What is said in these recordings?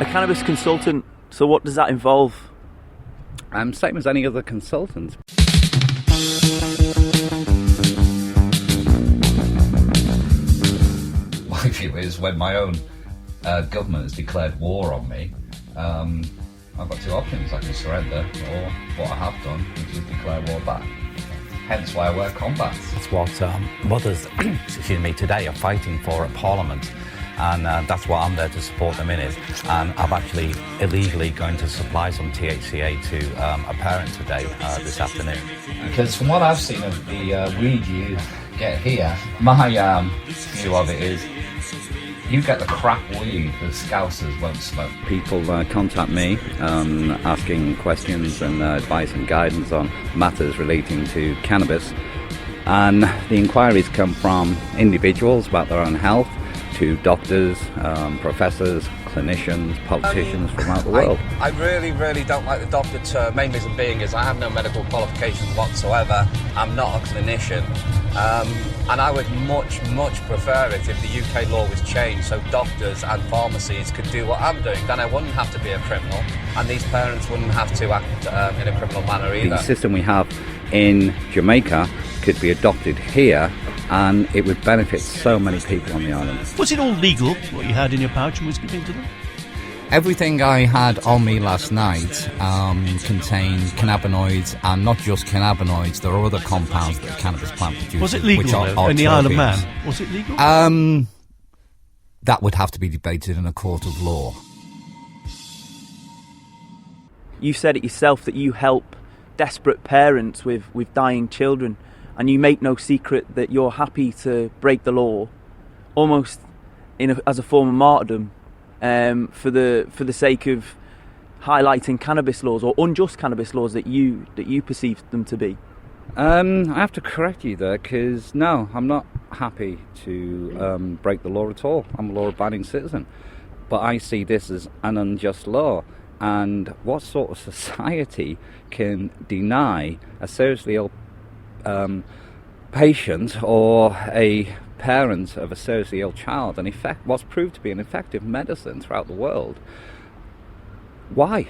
A cannabis consultant, so what does that involve? Same as any other consultant. My view is when my own government has declared war on me, I've got two options. I can surrender, or what I have done, which is declare war back. Hence why I wear combats. That's what mothers today are fighting for at Parliament. And that's what I'm there to support them in is. And I'm actually illegally going to supply some THCA to a parent today, this afternoon. Because from what I've seen of the weed you get here, my view of it is you get the crap weed that Scousers won't smoke. People contact me asking questions and advice and guidance on matters relating to cannabis. And the inquiries come from individuals about their own health, to doctors, professors, clinicians, politicians from out the world. I really don't like the doctor term. Main reason being is I have no medical qualifications whatsoever. I'm not a clinician. And I would much prefer it if the UK law was changed so doctors and pharmacies could do what I'm doing. Then I wouldn't have to be a criminal, and these parents wouldn't have to act in a criminal manner either. The system we have in Jamaica could be adopted here, and it would benefit so many people on the island. Was it all legal, what you had in your pouch and was given to them? Everything I had on me last night contained cannabinoids, and not just cannabinoids, there are other compounds that the cannabis plant produces. Was it legal in the Isle of Man? Was it legal? That would have to be debated in a court of law. You said it yourself that you help desperate parents with dying children, and you make no secret that you're happy to break the law, almost as a form of martyrdom, for the sake of highlighting cannabis laws or unjust cannabis laws that you perceive them to be. I have to correct you there, because no, I'm not happy to break the law at all. I'm a law-abiding citizen, but I see this as an unjust law. And what sort of society can deny a seriously ill patient or a parent of a seriously ill child what's proved to be an effective medicine throughout the world? Why?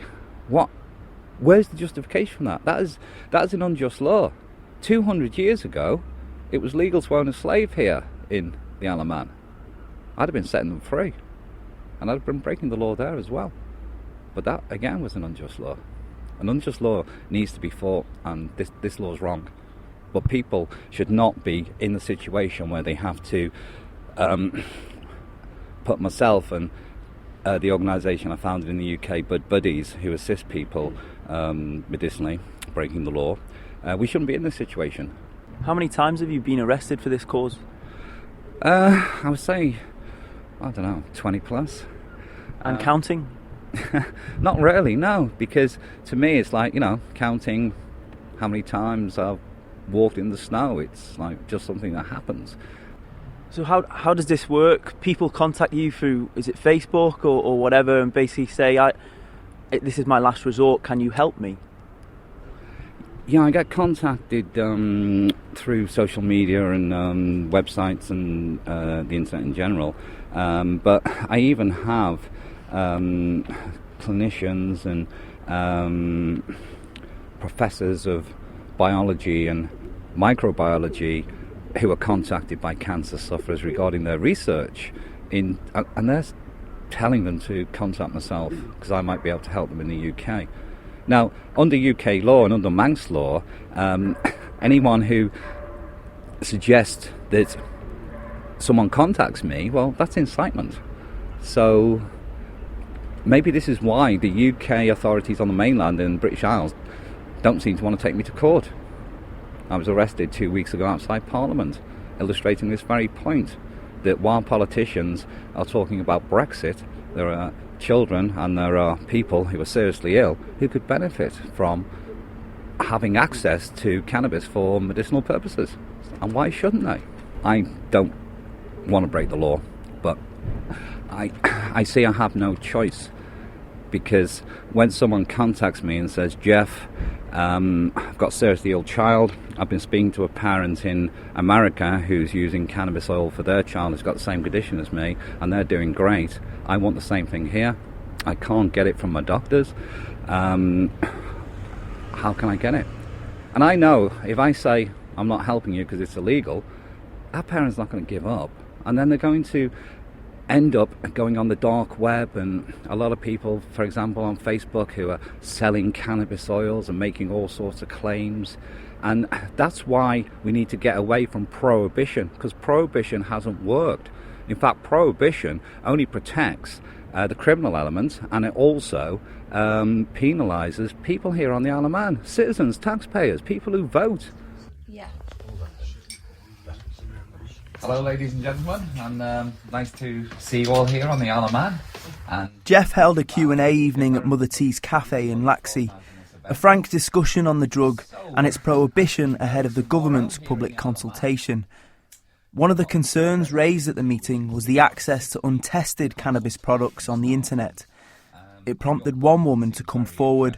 Where's the justification for that? That is an unjust law. 200 years ago, it was legal to own a slave here in the Isle of Man. I'd have been setting them free, and I'd have been breaking the law there as well. But that, again, was an unjust law. An unjust law needs to be fought, and this law is wrong. But people should not be in the situation where they have to put myself and the organisation I founded in the UK, Bud Buddies, who assist people medicinally, breaking the law. We shouldn't be in this situation. How many times have you been arrested for this cause? I would say, 20 plus. And counting? Not really, no, because to me it's like, counting how many times I've walked in the snow. It's like just something that happens. So how does this work? People contact you through, is it Facebook or whatever, and basically say, this is my last resort, can you help me? Yeah, I get contacted through social media and websites and the internet in general, but I even have clinicians and professors of biology and microbiology who are contacted by cancer sufferers regarding their research and they're telling them to contact myself because I might be able to help them in the UK. Now, under UK law and under Manx law, anyone who suggests that someone contacts me, well, that's incitement. So maybe this is why the UK authorities on the mainland and British Isles don't seem to want to take me to court. I was arrested 2 weeks ago outside Parliament, illustrating this very point, that while politicians are talking about Brexit, there are children and there are people who are seriously ill who could benefit from having access to cannabis for medicinal purposes. And why shouldn't they? I don't want to break the law, but I see I have no choice, because when someone contacts me and says, Jeff, I've got a seriously ill child, I've been speaking to a parent in America who's using cannabis oil for their child who's got the same condition as me, and they're doing great, I want the same thing here, I can't get it from my doctors. How can I get it? And I know if I say I'm not helping you because it's illegal, our parents not going to give up, and then they're going to end up going on the dark web. And a lot of people, for example, on Facebook, who are selling cannabis oils and making all sorts of claims. And that's why we need to get away from prohibition, because prohibition hasn't worked. In fact, prohibition only protects the criminal element, and it also penalises people here on the Isle of Man, citizens, taxpayers, people who vote. Yeah. Hello, ladies and gentlemen, and nice to see you all here on the Isle of Man. And Jeff held a Q&A evening at Mother T's Cafe in Laxey, a frank discussion on the drug and its prohibition ahead of the government's public consultation. One of the concerns raised at the meeting was the access to untested cannabis products on the internet. It prompted one woman to come forward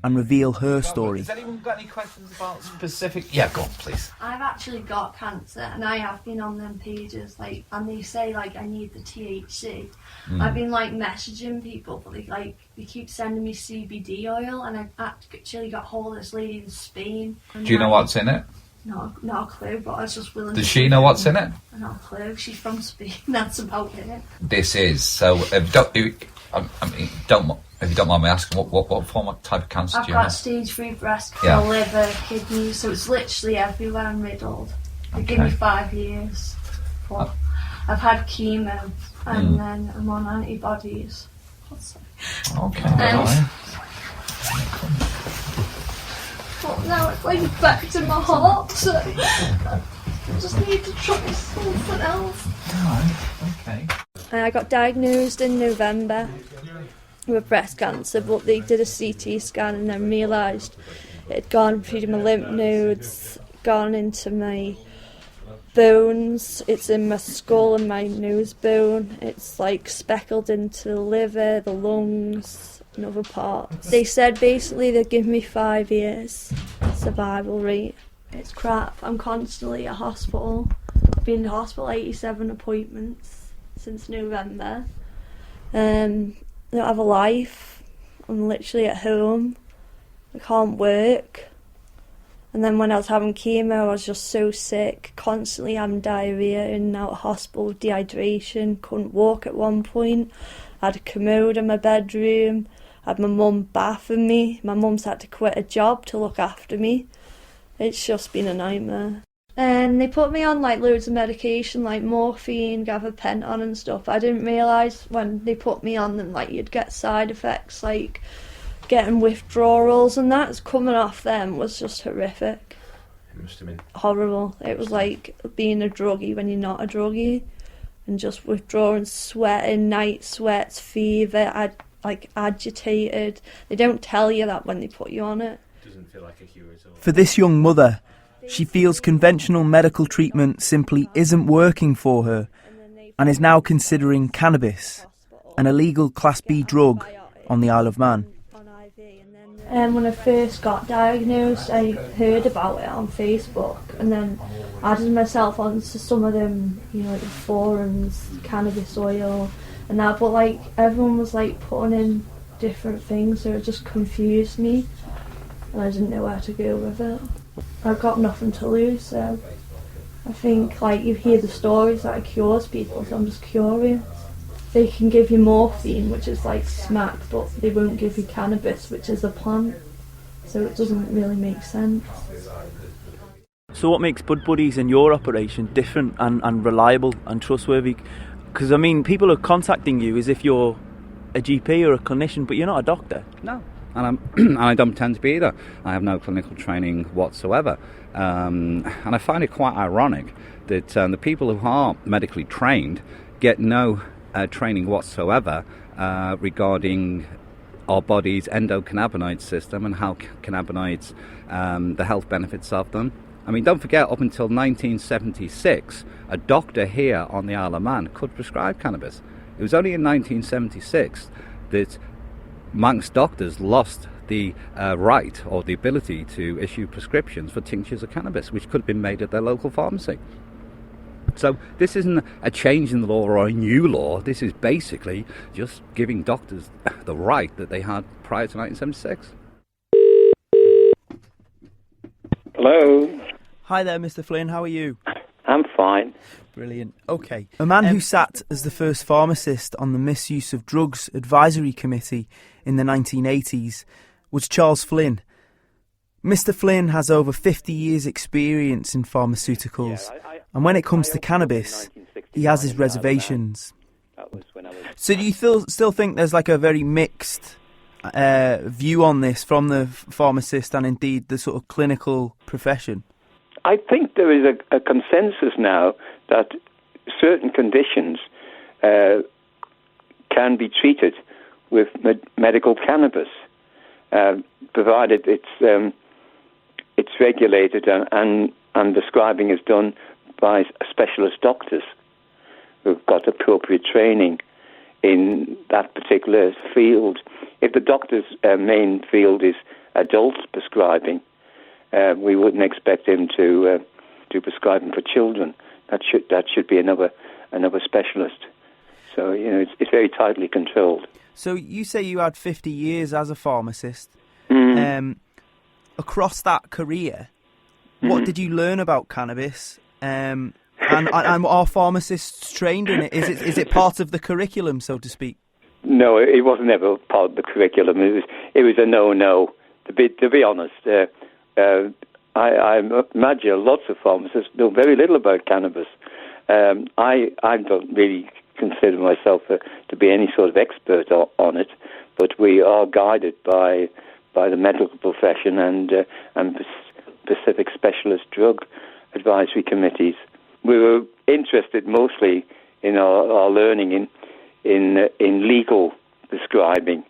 and reveal her story. Has anyone got any questions about specific... Yeah, go on, please. I've actually got cancer, and I have been on them pages, and they say, I need the THC. I've been, messaging people, but they keep sending me CBD oil, and I actually got hold of this lady in Spain. Do you know what's in it? No, not a clue, but I was just willing Does she know what's in it? Not a clue. She's from Spain, that's about it. This is, so, if you don't mind me asking, what form of type of cancer do you have? I've got stage 3 breast cancer, liver, kidneys, so it's literally everywhere. I'm riddled. They give me 5 years. But I've had chemo, and then I'm on antibodies. Okay. But now it's back to my heart, so I just need to try something else. Alright, okay. I got diagnosed in November with breast cancer, but they did a CT scan and then realised it had gone through my lymph nodes, gone into my bones, it's in my skull and my nose bone, it's speckled into the liver, the lungs and other parts. They said basically they'd give me 5 years survival rate. It's crap, I'm constantly at hospital. I've been in hospital 87 appointments since November. I don't have a life. I'm literally at home. I can't work. And then when I was having chemo, I was just so sick, constantly having diarrhoea, in and out of hospital with dehydration, couldn't walk at one point. I had a commode in my bedroom. I had my mum bathing me. My mum's had to quit a job to look after me. It's just been a nightmare. And they put me on loads of medication, like morphine, gabapentin and stuff. I didn't realise when they put me on them, you'd get side effects, like getting withdrawals, and that's coming off them was just horrific. It must have been horrible. It was like being a druggie when you're not a druggie, and just withdrawing, sweating, night sweats, fever, agitated. They don't tell you that when they put you on it. Doesn't feel like a cure at all. For this young mother, she feels conventional medical treatment simply isn't working for her and is now considering cannabis, an illegal Class B drug on the Isle of Man. When I first got diagnosed, I heard about it on Facebook and then added myself onto some of them, the forums, cannabis oil and that, but everyone was putting in different things, so it just confused me and I didn't know where to go with it. I've got nothing to lose, so I think you hear the stories that it cures people, so I'm just curious. They can give you morphine, which is smack, but they won't give you cannabis, which is a plant, so it doesn't really make sense. So what makes Bud Buddies and your operation different and reliable and trustworthy? Because people are contacting you as if you're a GP or a clinician, but you're not a doctor. No. And I don't tend to be either. I have no clinical training whatsoever. And I find it quite ironic that the people who are medically trained get no training whatsoever regarding our body's endocannabinoid system and how cannabinoids, the health benefits of them. Don't forget, up until 1976, a doctor here on the Isle of Man could prescribe cannabis. It was only in 1976 that Manx doctors lost the right or the ability to issue prescriptions for tinctures of cannabis, which could have been made at their local pharmacy. So this isn't a change in the law or a new law. This is basically just giving doctors the right that they had prior to 1976. Hello. Hi there, Mr. Flynn. How are you? I'm fine. Brilliant. Okay. A man who sat as the first pharmacist on the Misuse of Drugs Advisory Committee in the 1980s was Charles Flynn. Mr. Flynn has over 50 years' experience in pharmaceuticals, and when it comes to cannabis, he has his reservations. So do you still think there's like a very mixed view on this from the pharmacist and indeed the sort of clinical profession? I think there is a consensus now that certain conditions can be treated with medical cannabis, provided it's regulated and prescribing is done by specialist doctors who've got appropriate training in that particular field. If the doctor's main field is adult prescribing, we wouldn't expect him to prescribe them for children. That should be another specialist. So it's very tightly controlled. So you say you had 50 years as a pharmacist. Across that career, what did you learn about cannabis? And are pharmacists trained in it? Is it part of the curriculum, so to speak? No, it wasn't ever part of the curriculum. It was a no-no. To be honest, I imagine lots of pharmacists know very little about cannabis. I don't really consider myself to be any sort of expert on it, but we are guided by the medical profession and specific specialist drug advisory committees. We were interested mostly in our learning in legal prescribing,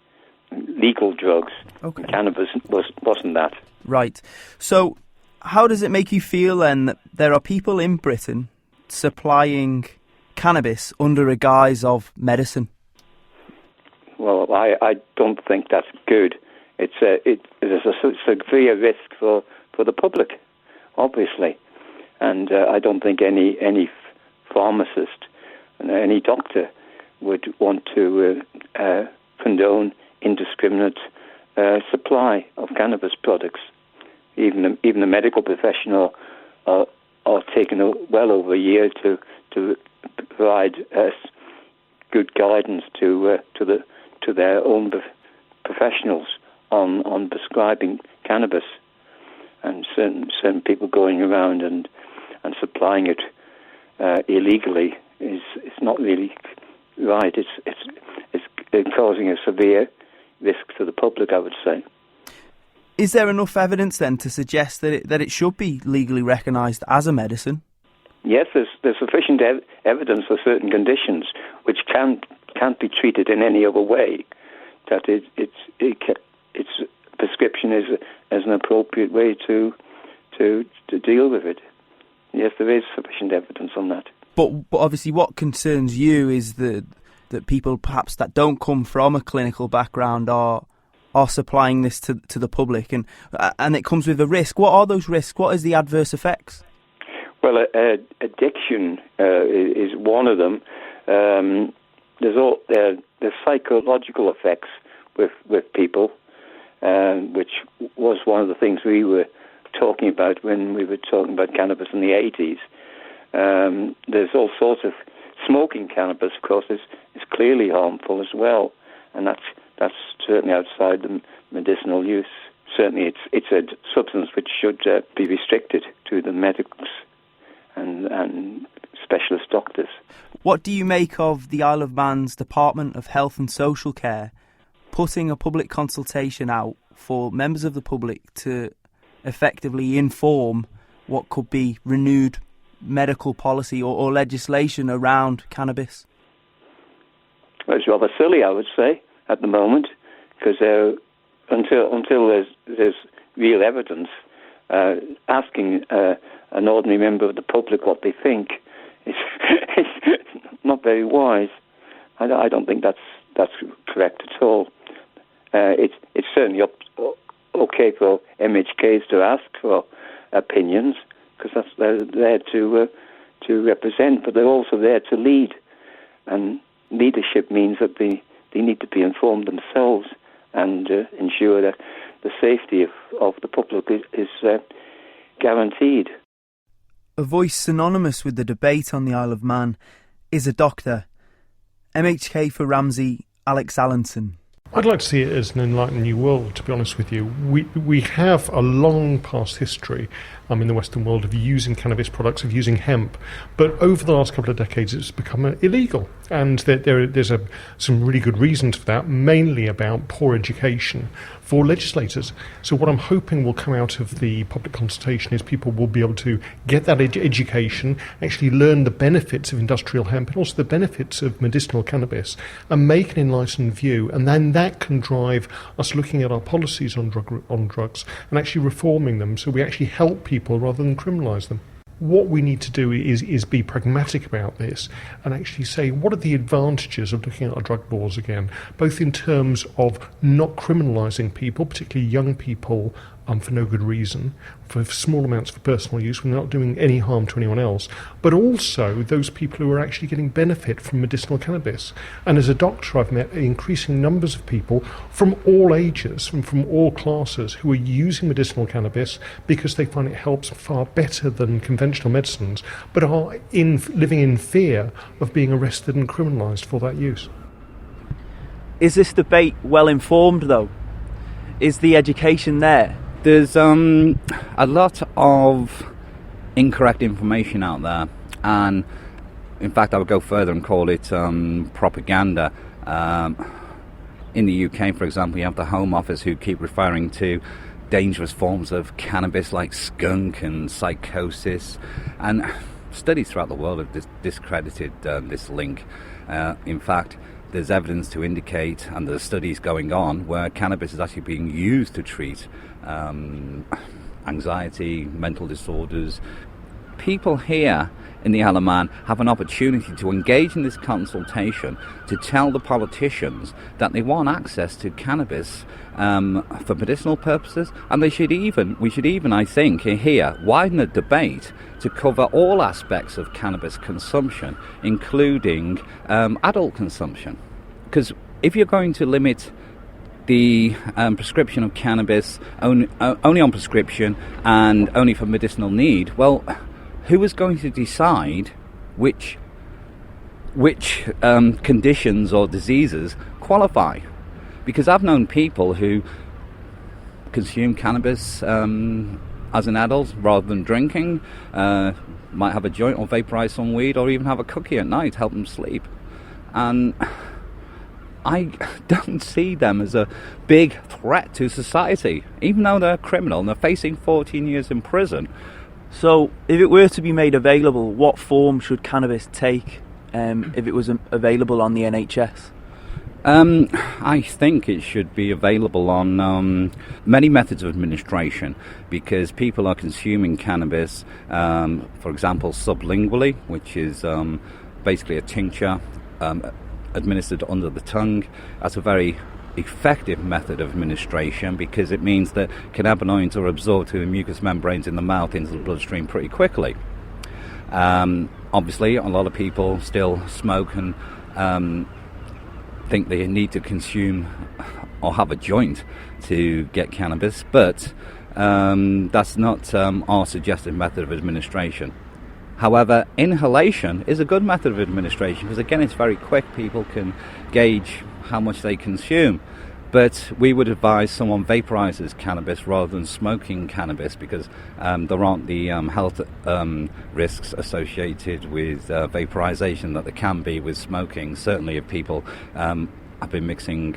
legal drugs. Okay. Cannabis wasn't that. Right. So how does it make you feel then that there are people in Britain supplying cannabis under a guise of medicine? Well, I don't think that's good. It's a severe risk for the public, obviously, and I don't think any pharmacist and any doctor would want to condone indiscriminate supply of cannabis products. Even the medical professional are taking well over a year to provide good guidance to their own professionals on prescribing cannabis, and certain people going around and supplying it illegally is not really right. It's causing a severe risk to the public, I would say. Is there enough evidence then to suggest that it should be legally recognised as a medicine? Yes, there's sufficient evidence for certain conditions which can't be treated in any other way. That its prescription is an appropriate way to deal with it. Yes, there is sufficient evidence on that. But obviously, what concerns you is that people perhaps that don't come from a clinical background are supplying this to the public, and it comes with a risk. What are those risks? What is the adverse effects? Well, addiction is one of them. There's psychological effects with people, which was one of the things we were talking about when we were talking about cannabis in the 80s. There's all sorts of smoking cannabis, of course, is clearly harmful as well, and that's certainly outside the medicinal use. Certainly, it's a substance which should be restricted to the medicals and specialist doctors. What do you make of the Isle of Man's Department of Health and Social Care putting a public consultation out for members of the public to effectively inform what could be renewed medical policy or legislation around cannabis? Well, it's rather silly, I would say, at the moment, because until there's real evidence, asking an ordinary member of the public what they think is not very wise. I don't think that's correct at all. It's certainly okay for MHKs to ask for opinions, because they're there to represent, but they're also there to lead. And leadership means that they need to be informed themselves and ensure that the safety of the public is guaranteed. A voice synonymous with the debate on the Isle of Man is a doctor. MHK for Ramsey, Alex Allenson. I'd like to see it as an enlightened new world, to be honest with you. We have a long past history in the Western world of using cannabis products, of using hemp, but over the last couple of decades it's become illegal, and there's some really good reasons for that, mainly about poor education for legislators. So what I'm hoping will come out of the public consultation is people will be able to get that education, actually learn the benefits of industrial hemp and also the benefits of medicinal cannabis, and make an enlightened view, and then that can drive us looking at our policies on drugs and actually reforming them so we actually help people rather than criminalise them. What we need to do is be pragmatic about this and actually say, what are the advantages of looking at our drug laws again, both in terms of not criminalising people, particularly young people, for no good reason, for small amounts for personal use when they're not doing any harm to anyone else, but also those people who are actually getting benefit from medicinal cannabis. And as a doctor, I've met increasing numbers of people from all ages, from all classes, who are using medicinal cannabis because they find it helps far better than conventional medicines, but are living in fear of being arrested and criminalised for that use. Is this debate well informed, though? Is the education there? There's a lot of incorrect information out there, and in fact I would go further and call it propaganda. In the UK, for example, you have the Home Office who keep referring to dangerous forms of cannabis like skunk and psychosis, and studies throughout the world have discredited this link. In fact, there's evidence to indicate, and there's studies going on, where cannabis is actually being used to treat anxiety, mental disorders. People here in the Isle of Man have an opportunity to engage in this consultation to tell the politicians that they want access to cannabis for medicinal purposes, and we should even, I think, here widen the debate to cover all aspects of cannabis consumption, including adult consumption. Because if you're going to limit the prescription of cannabis only on prescription and only for medicinal need, well, who is going to decide which conditions or diseases qualify? Because I've known people who consume cannabis as an adult rather than drinking, might have a joint or vaporize some weed or even have a cookie at night to help them sleep. And I don't see them as a big threat to society, even though they're criminal and they're facing 14 years in prison. So, if it were to be made available, what form should cannabis take if it was available on the NHS? I think it should be available on many methods of administration, because people are consuming cannabis, for example, sublingually, which is basically a tincture administered under the tongue. That's a very effective method of administration because it means that cannabinoids are absorbed through the mucous membranes in the mouth into the bloodstream pretty quickly. Obviously, a lot of people still smoke and think they need to consume or have a joint to get cannabis, but that's not our suggested method of administration. However, inhalation is a good method of administration because, again, it's very quick. People can gauge how much they consume. But we would advise someone vaporizes cannabis rather than smoking cannabis because there aren't the health risks associated with vaporization that there can be with smoking. Certainly if people have been mixing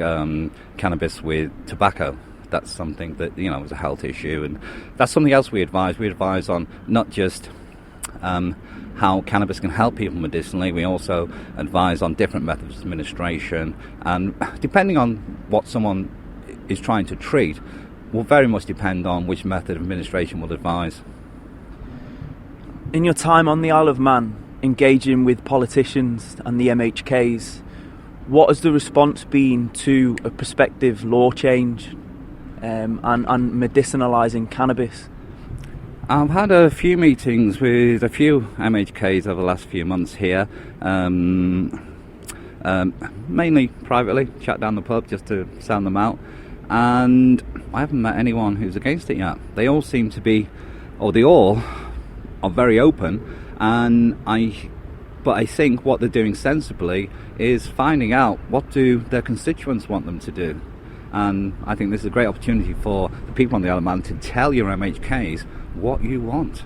cannabis with tobacco, that's something that, is a health issue. And that's something else we advise. We advise on not just how cannabis can help people medicinally. We also advise on different methods of administration, and depending on what someone is trying to treat will very much depend on which method of administration we'll advise. In your time on the Isle of Man, engaging with politicians and the MHKs, what has the response been to a prospective law change and medicinalising cannabis? I've had a few meetings with a few MHKs over the last few months here, mainly privately, chat down the pub just to sound them out, and I haven't met anyone who's against it yet. They all seem to be, or they all are very open, but I think what they're doing sensibly is finding out what do their constituents want them to do. And I think this is a great opportunity for the people on the Isle of Man to tell your MHKs what you want.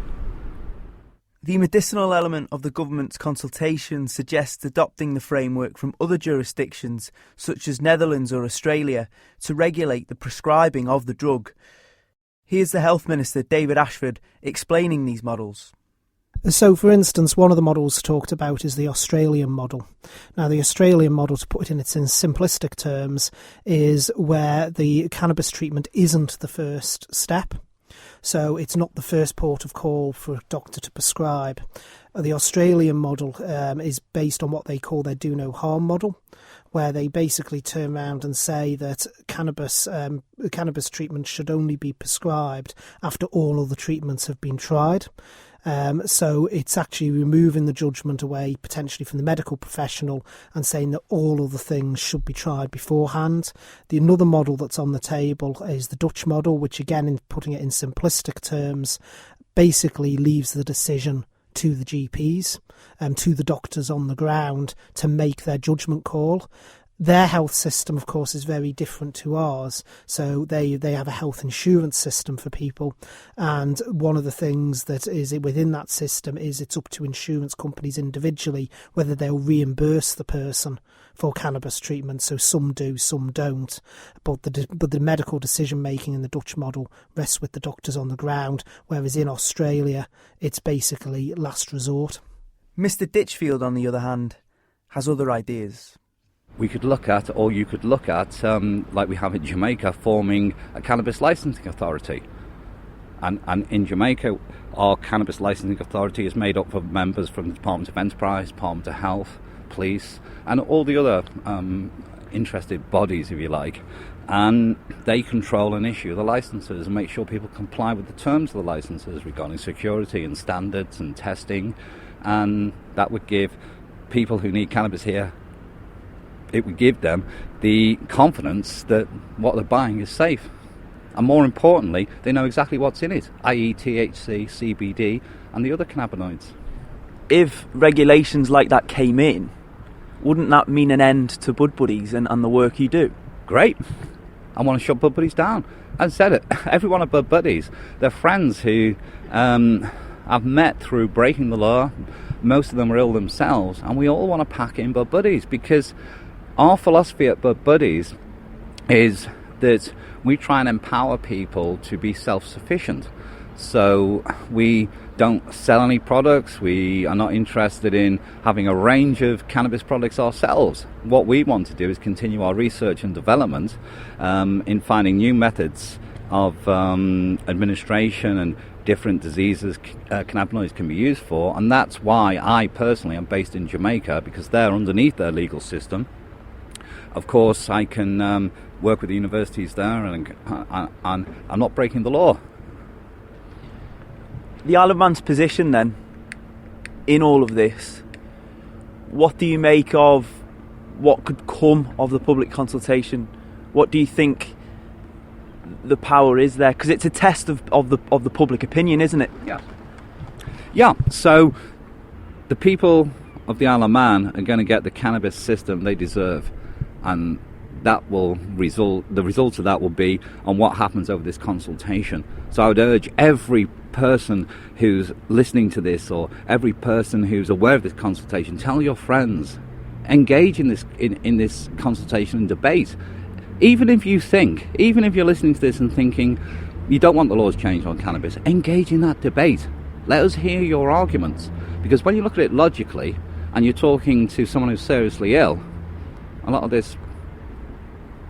The medicinal element of the government's consultation suggests adopting the framework from other jurisdictions, such as Netherlands or Australia, to regulate the prescribing of the drug. Here's the Health Minister, David Ashford, explaining these models. So, for instance, one of the models talked about is the Australian model. Now, the Australian model, to put it in its simplistic terms, is where the cannabis treatment isn't the first step. So it's not the first port of call for a doctor to prescribe. The Australian model is based on what they call their do no harm model, where they basically turn around and say that cannabis treatment should only be prescribed after all other treatments have been tried. So it's actually removing the judgment away potentially from the medical professional and saying that all other things should be tried beforehand. Another model that's on the table is the Dutch model, which again, in putting it in simplistic terms, basically leaves the decision to the GPs, to the doctors on the ground to make their judgment call. Their health system, of course, is very different to ours. So they have a health insurance system for people. And one of the things that is within that system is it's up to insurance companies individually whether they'll reimburse the person for cannabis treatment. So some do, some don't. But the medical decision-making in the Dutch model rests with the doctors on the ground, whereas in Australia, it's basically last resort. Mr. Ditchfield, on the other hand, has other ideas. We could look at, or you could look at, like we have in Jamaica, forming a cannabis licensing authority. And in Jamaica, our cannabis licensing authority is made up of members from the Department of Enterprise, Department of Health, Police, and all the other interested bodies, if you like. And they control and issue the licenses and make sure people comply with the terms of the licenses regarding security and standards and testing. And that would give people who need cannabis here, it would give them the confidence that what they're buying is safe. And more importantly, they know exactly what's in it, i.e. THC, CBD, and the other cannabinoids. If regulations like that came in, wouldn't that mean an end to Bud Buddies and the work you do? Great. I want to shut Bud Buddies down. I said it. Every one of Bud Buddies, they're friends who I've met through breaking the law. Most of them are ill themselves, and we all want to pack in Bud Buddies because our philosophy at Bud Buddies is that we try and empower people to be self-sufficient. So we don't sell any products. We are not interested in having a range of cannabis products ourselves. What we want to do is continue our research and development in finding new methods of administration and different diseases cannabinoids can be used for. And that's why I personally am based in Jamaica, because they're underneath their legal system. Of course, I can work with the universities there, and I'm not breaking the law. The Isle of Man's position, then, in all of this, what do you make of what could come of the public consultation? What do you think the power is there? Because it's a test of the public opinion, isn't it? Yeah. So the people of the Isle of Man are going to get the cannabis system they deserve. And that will the result of that will be on what happens over this consultation. So I would urge every person who's listening to this, or every person who's aware of this consultation, tell your friends, engage in this consultation and debate. Even if you're listening to this and thinking you don't want the laws changed on cannabis, engage in that debate. Let us hear your arguments, because when you look at it logically and you're talking to someone who's seriously ill, a lot of this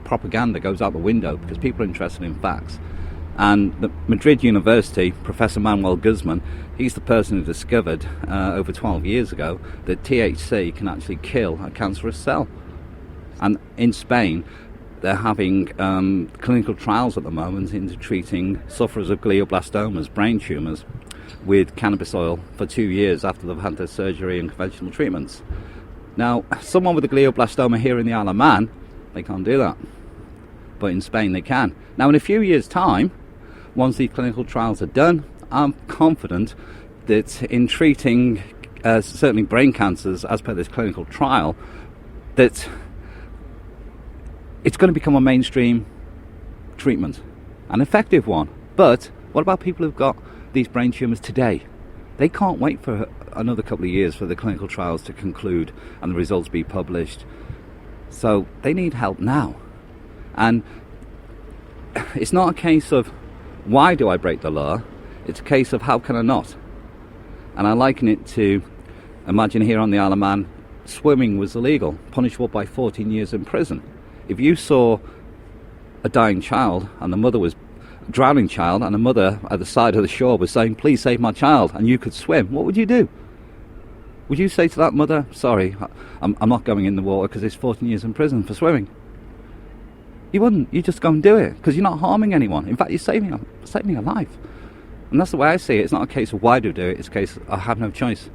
propaganda goes out the window because people are interested in facts. And the Madrid University, Professor Manuel Guzman, he's the person who discovered over 12 years ago that THC can actually kill a cancerous cell. And in Spain, they're having clinical trials at the moment into treating sufferers of glioblastomas, brain tumours, with cannabis oil for 2 years after they've had their surgery and conventional treatments. Now, someone with a glioblastoma here in the Isle of Man, they can't do that. But in Spain they can. Now, in a few years' time, once these clinical trials are done, I'm confident that in treating certainly brain cancers as per this clinical trial, that it's going to become a mainstream treatment, an effective one. But what about people who've got these brain tumours today? They can't wait for another couple of years for the clinical trials to conclude and the results be published. So they need help now. And it's not a case of why do I break the law, it's a case of how can I not. And I liken it to, imagine here on the Isle of Man, swimming was illegal, punishable by 14 years in prison. If you saw a dying child and the mother was drowning child and the mother at the side of the shore was saying, please save my child, and you could swim, what would you do? Would you say to that mother, sorry, I'm not going in the water because it's 14 years in prison for swimming? You wouldn't. You just go and do it because you're not harming anyone. In fact, you're saving a life. And that's the way I see it. It's not a case of why do I do it, it's a case of I have no choice.